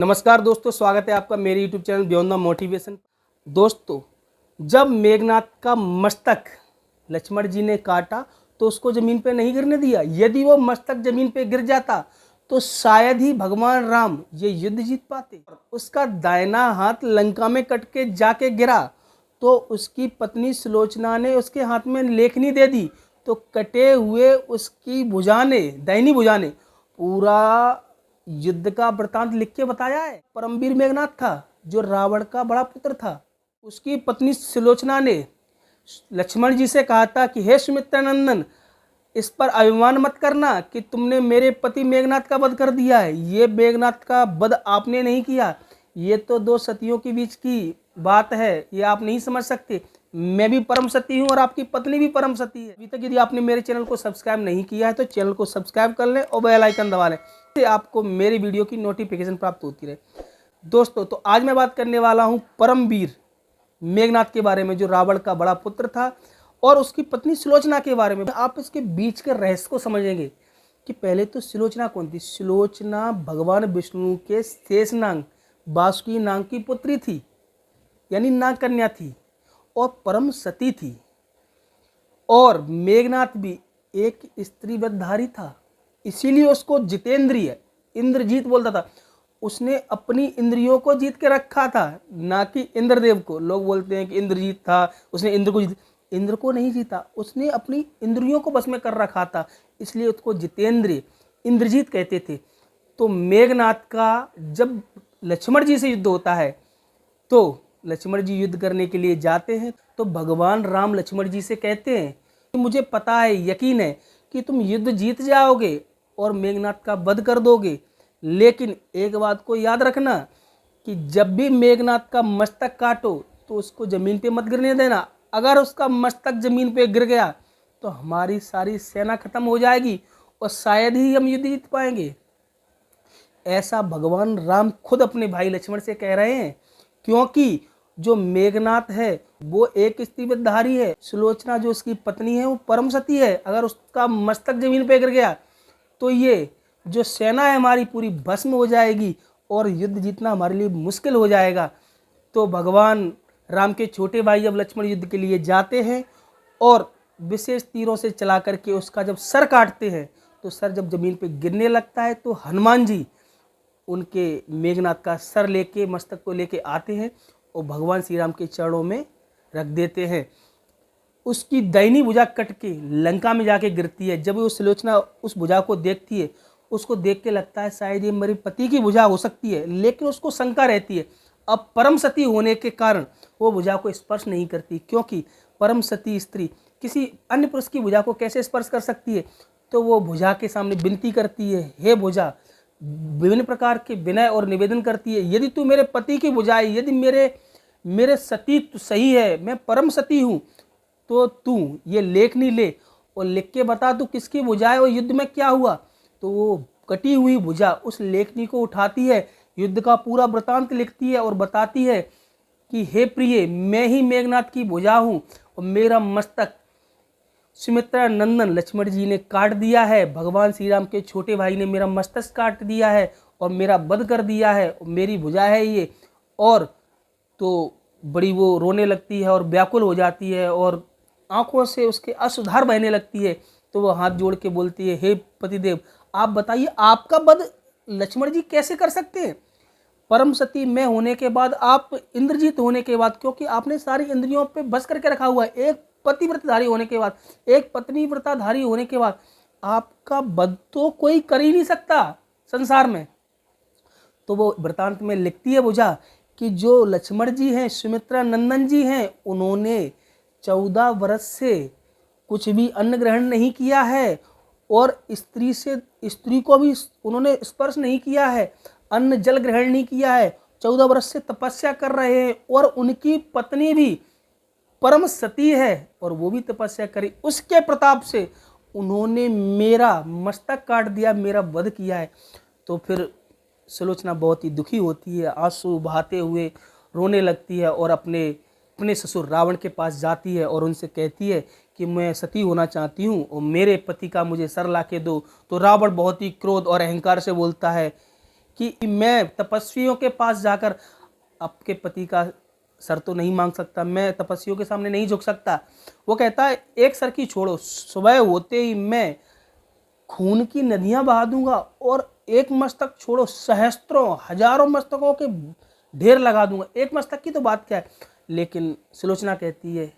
नमस्कार दोस्तों, स्वागत है आपका मेरे YouTube channel beyond the motivation. दोस्तों, जब मेघनाथ का मस्तक लक्ष्मण जी ने काटा तो उसको जमीन पे नहीं गिरने दिया। यदि वो मस्तक जमीन पे गिर जाता तो शायद ही भगवान राम ये युद्ध जीत पाते। उसका दाहिना हाथ लंका में कट के जाके गिरा तो उसकी पत्नी सुलोचना ने उसके हाथ में लेखनी दे दी, तो कटे हुए उसकी भुजा ने, दाहिनी भुजा ने पूरा युद्ध का वृतांत लिख के बताया है। परमवीर मेघनाथ था जो रावण का बड़ा पुत्र था। उसकी पत्नी सुलोचना ने लक्ष्मण जी से कहा था कि हे सुमित्रा नंदन, इस पर अभिमान मत करना कि तुमने मेरे पति मेघनाथ का वध कर दिया है। ये मेघनाथ का वध आपने नहीं किया, ये तो दो सतियों के बीच की बात है, ये आप नहीं समझ सकते। मैं भी परम सती हूँ और आपकी पत्नी भी परम सती है। अभी तक यदि आपने मेरे चैनल को सब्सक्राइब नहीं किया है तो चैनल को सब्सक्राइब कर लें और बेल आइकन दबा लें, इससे आपको मेरी वीडियो की नोटिफिकेशन प्राप्त होती रहे। दोस्तों, तो आज मैं बात करने वाला हूँ परमवीर मेघनाथ के बारे में, जो रावण का बड़ा पुत्र था, और उसकी पत्नी सुलोचना के बारे में। आप इसके बीच के रहस्य को समझेंगे कि पहले तो सुलोचना कौन थी। सुलोचना भगवान विष्णु के शेषनाग वासुकी नाग की पुत्री थी, यानी नाग कन्या थी, और परम सती थी। और मेघनाथ भी एक स्त्री वधधारी था, इसीलिए उसको जितेंद्रिय इंद्रजीत बोलता था। उसने अपनी इंद्रियों को जीत के रखा था, ना कि इंद्रदेव को। लोग बोलते हैं कि इंद्रजीत था, उसने इंद्र को इंद्र को नहीं जीता, उसने अपनी इंद्रियों को बस में कर रखा था, इसलिए उसको जितेंद्रिय इंद्रजीत कहते थे। तो मेघनाथ का जब लक्ष्मण जी से युद्ध होता है तो लक्ष्मण जी युद्ध करने के लिए जाते हैं, तो भगवान राम लक्ष्मण जी से कहते हैं कि मुझे पता है, यकीन है कि तुम युद्ध जीत जाओगे और मेघनाथ का वध कर दोगे, लेकिन एक बात को याद रखना कि जब भी मेघनाथ का मस्तक काटो तो उसको जमीन पे मत गिरने देना। अगर उसका मस्तक जमीन पे गिर गया तो हमारी सारी सेना खत्म हो जाएगी और शायद ही हम युद्ध जीत पाएंगे। ऐसा भगवान राम खुद अपने भाई लक्ष्मण से कह रहे हैं, क्योंकि जो मेघनाथ है वो एक स्त्रीवधधारी है। सुलोचना जो उसकी पत्नी है वो परम सती है। अगर उसका मस्तक जमीन पे गिर गया तो ये जो सेना है हमारी पूरी भस्म हो जाएगी और युद्ध जीतना हमारे लिए मुश्किल हो जाएगा। तो भगवान राम के छोटे भाई जब लक्ष्मण युद्ध के लिए जाते हैं और विशेष तीरों से चला करके उसका जब सर काटते हैं, तो सर जब जमीन पे गिरने लगता है तो हनुमान जी उनके मेघनाथ का सर लेके, मस्तक को लेके आते हैं और भगवान श्री राम के चरणों में रख देते हैं। उसकी दाहिनी भुजा कट के लंका में जाके गिरती है। जब वो सुलोचना उस भुजा को देखती है, उसको देख के लगता है शायद ये मेरे पति की भुजा हो सकती है, लेकिन उसको शंका रहती है। अब परम सती होने के कारण वो भुजा को स्पर्श नहीं करती, क्योंकि परम सती स्त्री किसी अन्य पुरुष की भुजा को कैसे स्पर्श कर सकती है। तो वो भुजा के सामने विनती करती है, हे भुजा, विभिन्न प्रकार के विनय और निवेदन करती है, यदि तू मेरे पति की भुजा है, यदि मेरे सती तो सही है, मैं परम सती हूँ, तो तू ये लेखनी ले और लिख के बता तू किसकी भुजा है और युद्ध में क्या हुआ। तो वो कटी हुई भुजा उस लेखनी को उठाती है, युद्ध का पूरा वृतांत लिखती है और बताती है कि हे प्रिय, मैं ही मेघनाथ की भुजा हूँ और मेरा मस्तक सुमित्रा नंदन लक्ष्मण जी ने काट दिया है। भगवान श्री राम के छोटे भाई ने मेरा मस्तक काट दिया है और मेरा वध कर दिया है, और मेरी भुजा है ये। और तो बड़ी वो रोने लगती है और व्याकुल हो जाती है और आंखों से उसके अश्रुधार बहने लगती है। तो वो हाथ जोड़ के बोलती है, हे पतिदेव, आप बताइए आपका वध लक्ष्मण जी कैसे कर सकते हैं। परम सती मैं होने के बाद, आप इंद्रजीत होने के बाद, क्योंकि आपने सारी इंद्रियों पे बस करके रखा हुआ है, एक पतिव्रतधारी होने के बाद, एक पत्नी व्रताधारी होने के बाद आपका वध तो कोई कर ही नहीं सकता संसार में। तो वो वृतांत में लिखती है भुजा कि जो लक्ष्मण जी हैं, सुमित्रा नंदन जी हैं, उन्होंने 14 वर्ष से कुछ भी अन्न ग्रहण नहीं किया है और स्त्री को भी उन्होंने स्पर्श नहीं किया है, अन्न जल ग्रहण नहीं किया है, 14 वर्ष से तपस्या कर रहे हैं। और उनकी पत्नी भी परम सती है और वो भी तपस्या करी, उसके प्रताप से उन्होंने मेरा मस्तक काट दिया, मेरा वध किया है। तो फिर सुलोचना बहुत ही दुखी होती है, आंसू बहाते हुए रोने लगती है और अपने ससुर रावण के पास जाती है और उनसे कहती है कि मैं सती होना चाहती हूँ और मेरे पति का मुझे सर ला के दो। तो रावण बहुत ही क्रोध और अहंकार से बोलता है कि मैं तपस्वियों के पास जाकर आपके पति का सर तो नहीं मांग सकता, मैं तपस्वियों के सामने नहीं झुक सकता। वो कहता है एक सर की छोड़ो, सुबह होते ही मैं खून की नदियां बहा दूंगा और एक मस्तक छोड़ो सहस्त्रों हजारों मस्तकों के ढेर लगा दूंगा। एक मस्तक की तो बात क्या है, लेकिन सुलोचना कहती है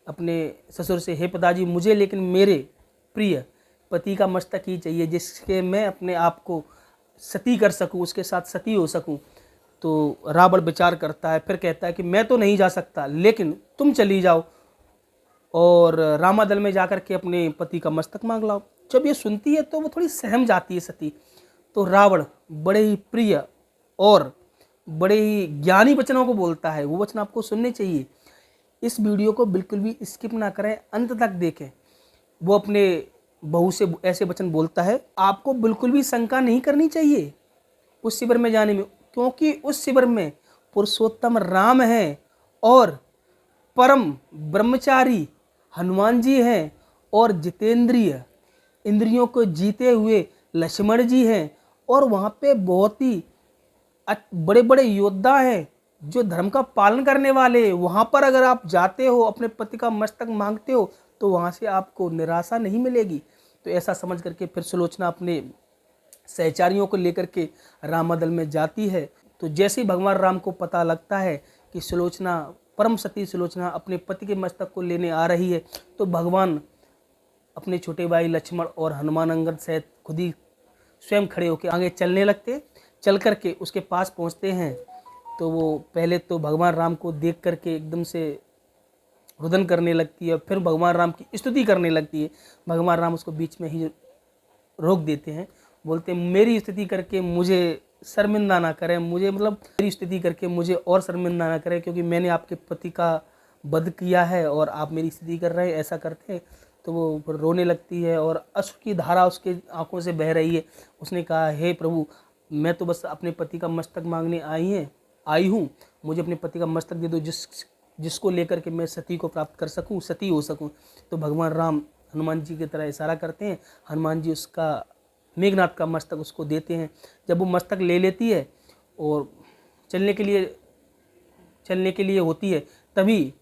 अपने ससुर से, हे पिताजी मुझे लेकिन मेरे प्रिय पति का मस्तक ही चाहिए, जिसके मैं अपने आप को सती कर सकूं, उसके साथ सती हो सकूं। तो रावण विचार करता है, फिर कहता है कि मैं तो नहीं जा सकता, लेकिन तुम चली जाओ और रामादल में जाकर के अपने पति का मस्तक मांग लाओ। जब ये सुनती है तो वो थोड़ी सहम जाती है सती। तो रावण बड़े ही प्रिय और बड़े ही ज्ञानी वचनों को बोलता है, वो वचन आपको सुनने चाहिए। इस वीडियो को बिल्कुल भी स्किप ना करें, अंत तक देखें। वो अपने बहू से ऐसे वचन बोलता है, आपको बिल्कुल भी शंका नहीं करनी चाहिए उस शिविर में जाने में, क्योंकि उस शिविर में पुरुषोत्तम राम हैं और परम ब्रह्मचारी हनुमान जी हैं और जितेंद्रिय इंद्रियों को जीते हुए लक्ष्मण जी हैं और वहाँ पे बहुत ही बड़े बड़े योद्धा हैं जो धर्म का पालन करने वाले। वहाँ पर अगर आप जाते हो, अपने पति का मस्तक मांगते हो, तो वहाँ से आपको निराशा नहीं मिलेगी। तो ऐसा समझ करके फिर सुलोचना अपने सहचारियों को लेकर के रामादल में जाती है। तो जैसे ही भगवान राम को पता लगता है कि सुलोचना, परम सती सुलोचना अपने पति के मस्तक को लेने आ रही है, तो भगवान अपने छोटे भाई लक्ष्मण और हनुमान अंगद सहित खुद ही स्वयं खड़े होकर आगे चलने लगते। चल करके उसके पास पहुंचते हैं तो वो पहले तो भगवान राम को देख करके एकदम से रुदन करने लगती है, फिर भगवान राम की स्तुति करने लगती है। भगवान राम उसको बीच में ही रोक देते हैं, बोलते हैं मेरी स्तुति करके मुझे शर्मिंदा ना करें, मुझे मतलब मेरी स्तुति करके मुझे और शर्मिंदा ना करें, क्योंकि मैंने आपके पति का वध किया है और आप मेरी स्तुति कर रहे हैं, ऐसा करते हैं। तो वो फिर रोने लगती है और अश्रु की धारा उसके आंखों से बह रही है। उसने कहा, हे प्रभु, मैं तो बस अपने पति का मस्तक मांगने आई हूँ, मुझे अपने पति का मस्तक दे दो, जिसको लेकर के मैं सती को प्राप्त कर सकूँ, सती हो सकूँ। तो भगवान राम हनुमान जी की तरह इशारा करते हैं, हनुमान जी उसका मेघनाथ का मस्तक उसको देते हैं। जब वो मस्तक ले लेती है और चलने के लिए होती है, तभी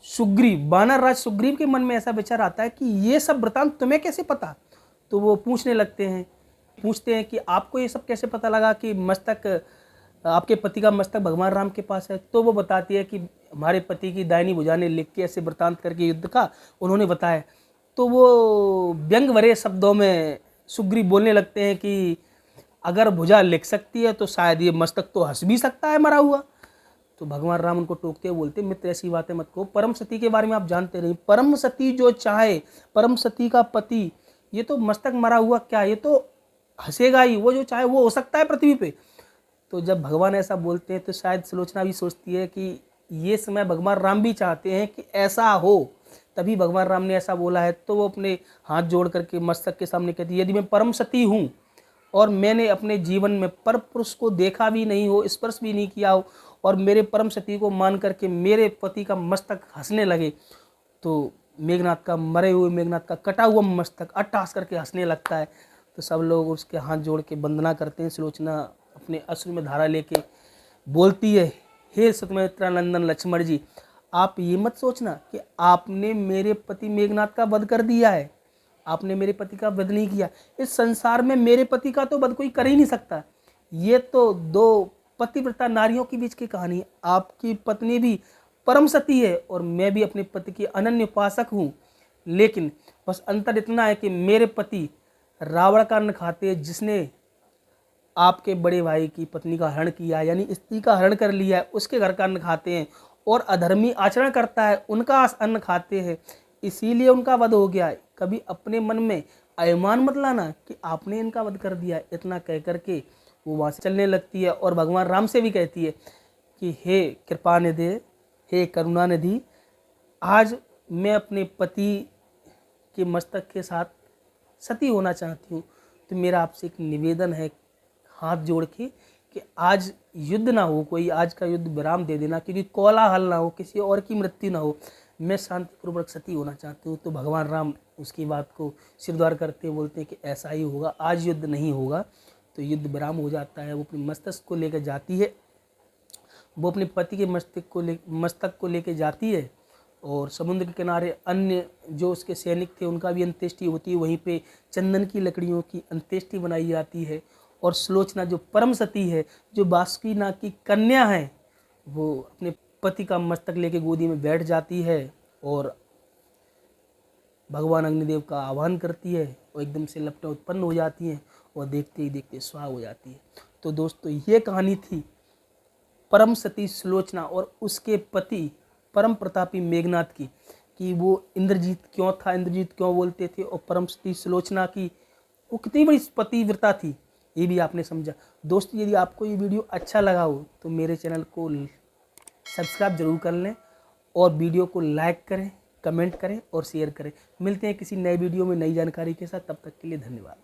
सुग्रीव, वानर राज सुग्रीव के मन में ऐसा विचार आता है कि ये सब वृतांत तुम्हें कैसे पता। तो वो पूछते हैं कि आपको ये सब कैसे पता लगा कि मस्तक, आपके पति का मस्तक भगवान राम के पास है। तो वो बताती है कि हमारे पति की दाहिनी भुजा ने लिख के ऐसे वृतांत करके युद्ध का उन्होंने बताया। तो वो व्यंग भरे शब्दों में सुग्रीव बोलने लगते हैं कि अगर भुजा लिख सकती है तो शायद ये मस्तक तो हंस भी सकता है मरा हुआ। तो भगवान राम उनको टोकते हुए बोलते, मित्र ऐसी बातें मत कहो, परम सती के बारे में आप जानते नहीं। परम सती जो चाहे, परम सती का पति, ये तो मस्तक मरा हुआ क्या, ये तो हंसेगा ही, वो जो चाहे वो हो सकता है पृथ्वी पे। तो जब भगवान ऐसा बोलते हैं तो शायद सुलोचना भी सोचती है कि ये समय भगवान राम भी चाहते हैं कि ऐसा हो, तभी भगवान राम ने ऐसा बोला है। तो वो अपने हाथ जोड़ करके मस्तक के सामने कहती है, यदि मैं परम सती हूँ और मैंने अपने जीवन में पर पुरुष को देखा भी नहीं हो, स्पर्श भी नहीं किया हो, और मेरे परम सती को मान करके मेरे पति का मस्तक हंसने लगे, तो मेघनाथ का, मरे हुए मेघनाथ का कटा हुआ मस्तक अट्टहास करके हंसने लगता है। तो सब लोग उसके हाथ जोड़ के वंदना करते हैं। सुलोचना अपने अश्रु में धारा लेके बोलती है, हे सुमित्रानंदन लक्ष्मण जी, आप ये मत सोचना कि आपने मेरे पति मेघनाथ का वध कर दिया है, आपने मेरे पति का वध नहीं किया। इस संसार में मेरे पति का तो वध कोई कर ही नहीं सकता। ये तो दो पतिव्रता नारियों के बीच की कहानी है। आपकी पत्नी भी परम सती है और मैं भी अपने पति की अनन्य उपासक हूँ, लेकिन बस अंतर इतना है कि मेरे पति रावण का अन्न खाते हैं, जिसने आपके बड़े भाई की पत्नी का हरण किया, यानी स्त्री का हरण कर लिया है, उसके घर का अन्न खाते हैं, और अधर्मी आचरण करता है उनका अन्न खाते हैं, इसीलिए उनका वध हो गया है। कभी अपने मन में अभिमान मत लाना कि आपने इनका वध कर दिया है। इतना कह करके वो वहाँ से चलने लगती है और भगवान राम से भी कहती है कि हे कृपा निधि, हे करुणा निधि, आज मैं अपने पति के मस्तक के साथ सती होना चाहती हूँ। तो मेरा आपसे एक निवेदन है हाथ जोड़ के कि आज युद्ध ना हो, कोई आज का युद्ध विराम दे देना, क्योंकि कोलाहल ना हो, किसी और की मृत्यु ना हो, मैं शांतिपूर्वक सती होना चाहती हूँ। तो भगवान राम उसकी बात को सिरद्वार करते बोलते हैं कि ऐसा ही होगा, आज युद्ध नहीं होगा, तो युद्ध विराम हो जाता है। वो अपने मस्तक को लेकर जाती है, वो अपने पति के मस्तक को लेकर जाती है और समुद्र के किनारे अन्य जो उसके सैनिक थे उनका भी अंत्येष्टि होती है। वहीं पे चंदन की लकड़ियों की अंत्येष्टि बनाई जाती है और सुलोचना जो परम सती है, जो बासुकीनाग की कन्या है, वो अपने पति का मस्तक लेके गोदी में बैठ जाती है और भगवान अग्निदेव का आह्वान करती है और एकदम से लपटें उत्पन्न हो जाती हैं और देखते ही देखते स्वाहा हो जाती है। तो दोस्तों ये कहानी थी परम सती सुलोचना और उसके पति परम प्रतापी मेघनाथ की, कि वो इंद्रजीत क्यों था, इंद्रजीत क्यों बोलते थे, और परम सती सुलोचना की वो कितनी बड़ी पतिव्रता थी, ये भी आपने समझा। दोस्तों यदि आपको ये वीडियो अच्छा लगा हो तो मेरे चैनल को सब्सक्राइब जरूर कर लें और वीडियो को लाइक करें, कमेंट करें और शेयर करें। मिलते हैं किसी नए वीडियो में नई जानकारी के साथ, तब तक के लिए धन्यवाद।